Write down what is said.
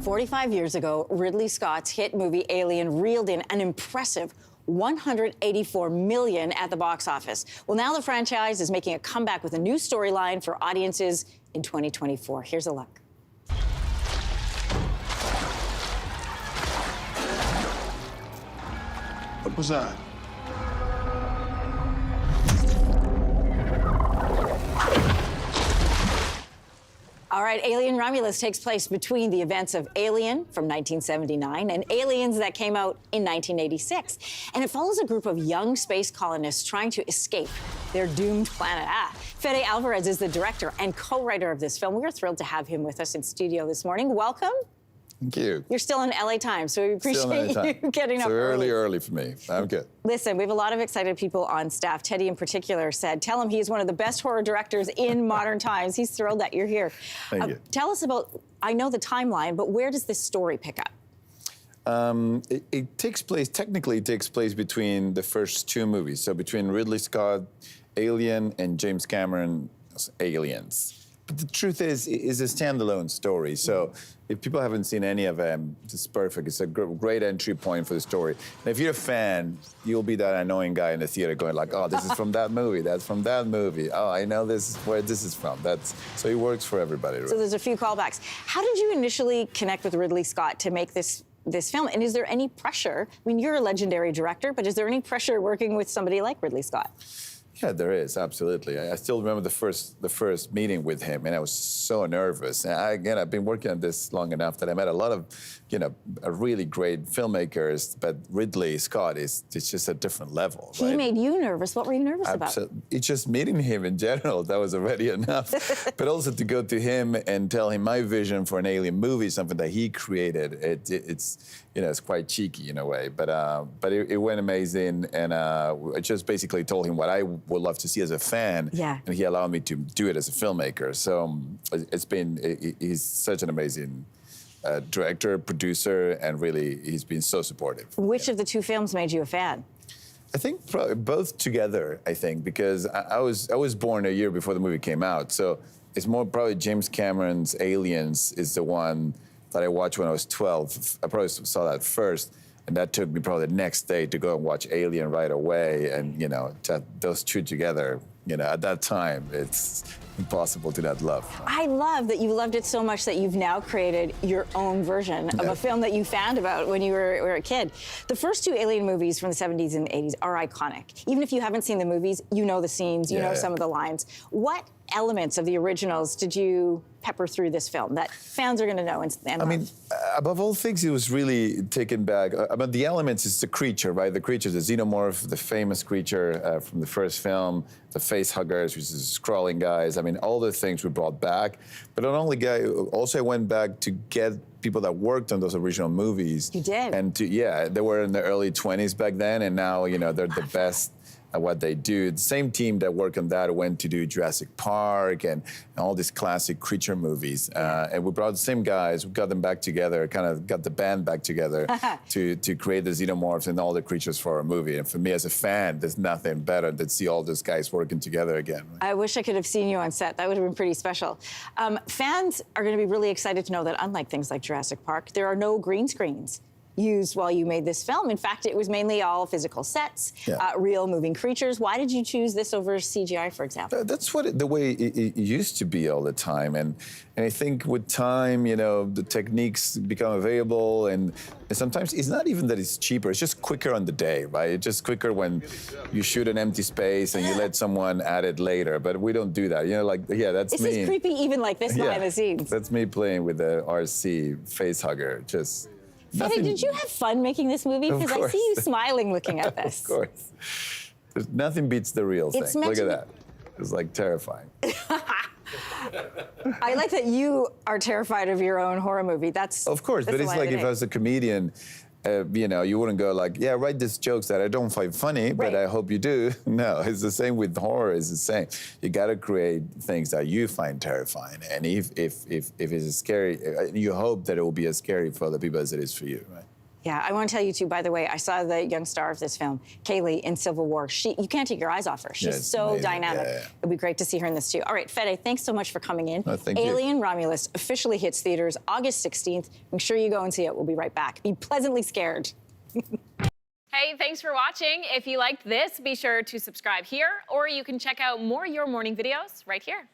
45 years ago, Ridley Scott's hit movie Alien reeled in an impressive $184 million at the box office. Well, now the franchise is making a comeback with a new storyline for audiences in 2024. Here's a look. What was that? All right, Alien Romulus takes place between the events of Alien from 1979 and Aliens that came out in 1986. And it follows a group of young space colonists trying to escape their doomed planet. Fede Alvarez is the director and co-writer of this film. We're thrilled to have him with us in studio this morning. Welcome. Thank you. You're still in LA time, so we appreciate you getting up early for me. I'm good. Listen, we have a lot of excited people on staff. Teddy in particular said, tell him he's one of the best horror directors in modern times. He's thrilled that you're here. Thank you. Tell us about, I know the timeline, but where does this story pick up? It takes place, technically it takes place between the first two movies. So between Ridley Scott, Alien, and James Cameron's Aliens. But the truth is, it's a standalone story. So if people haven't seen any of them, it's perfect. It's a great entry point for the story. And if you're a fan, you'll be that annoying guy in the theater going like, oh, this is from that movie, that's from that movie. Oh, I know this is where this is from. So it works for everybody. Really. So there's a few callbacks. How did you initially connect with Ridley Scott to make this film? And is there any pressure? I mean, you're a legendary director, but is there any pressure working with somebody like Ridley Scott? Yeah, there is, absolutely. I still remember the first meeting with him, and I was so nervous. And again, I've been working on this long enough that I met a lot of, really great filmmakers, but Ridley Scott it's just a different level. He right? made you nervous. What were you nervous about? It's just meeting him in general, that was already enough. But also to go to him and tell him my vision for an Alien movie, something that he created, it's quite cheeky in a way, but it went amazing, and I just basically told him what I would love to see as a fan, and he allowed me to do it as a filmmaker. So he's such an amazing director, producer, and really he's been so supportive. Which of the two films made you a fan? I think probably both together, because I was born a year before the movie came out, so it's more probably James Cameron's Aliens is the one that I watched when I was 12. I probably saw that first, and that took me probably the next day to go and watch Alien right away. And, those two together, at that time, it's impossible to not love. I love that you loved it so much that you've now created your own version of a film that you found about when you were a kid. The first two Alien movies from the 70s and 80s are iconic. Even if you haven't seen the movies, you know the scenes, you know some of the lines. What elements of the originals did you pepper through this film that fans are going to know and I mean, above all things, it was really taken back. About the elements, it's the creature, right? The creature, the xenomorph, the famous creature from the first film, the face huggers, which is scrawling guys. I mean, all the things we brought back. But not only also I went back to get people that worked on those original movies. You did? And they were in their early 20s back then, and now, they're the best at what they do. The same team that worked on that went to do Jurassic Park and all these classic creature movies. And we brought the same guys, we got them back together, kind of got the band back together to create the xenomorphs and all the creatures for our movie. And for me as a fan, there's nothing better than see all those guys working together again. I wish I could have seen you on set. That would have been pretty special. Fans are going to be really excited to know that unlike things like Jurassic Park, there are no green screens used while you made this film. In fact, it was mainly all physical sets, real moving creatures. Why did you choose this over CGI, for example? That's the way it used to be all the time. And I think with time, the techniques become available, and sometimes it's not even that it's cheaper, it's just quicker on the day, right? It's just quicker when you shoot an empty space and you let someone add it later, but we don't do that. That's me. This is creepy even like this behind the scenes. That's me playing with the RC face hugger, just... Fede, did you have fun making this movie? Because I see you smiling looking at this. Of course. Nothing beats the real thing. Look at that. It's like terrifying. I like that you are terrified of your own horror movie. Of course, but it's like if I was a comedian, you wouldn't go like, write these jokes that I don't find funny, but I hope you do. No, it's the same with horror. It's the same. You got to create things that you find terrifying, and if it's scary, you hope that it will be as scary for other people as it is for you, right? Yeah, I want to tell you too, by the way, I saw the young star of this film, Kaylee, in Civil War. You can't take your eyes off her. She's so amazing. dynamic. Yeah. It'd be great to see her in this too. All right, Fede, thanks so much for coming in. Oh, thank you. Alien Romulus officially hits theaters August 16th. Make sure you go and see it. We'll be right back. Be pleasantly scared. Hey, thanks for watching. If you liked this, be sure to subscribe here, or you can check out more Your Morning videos right here.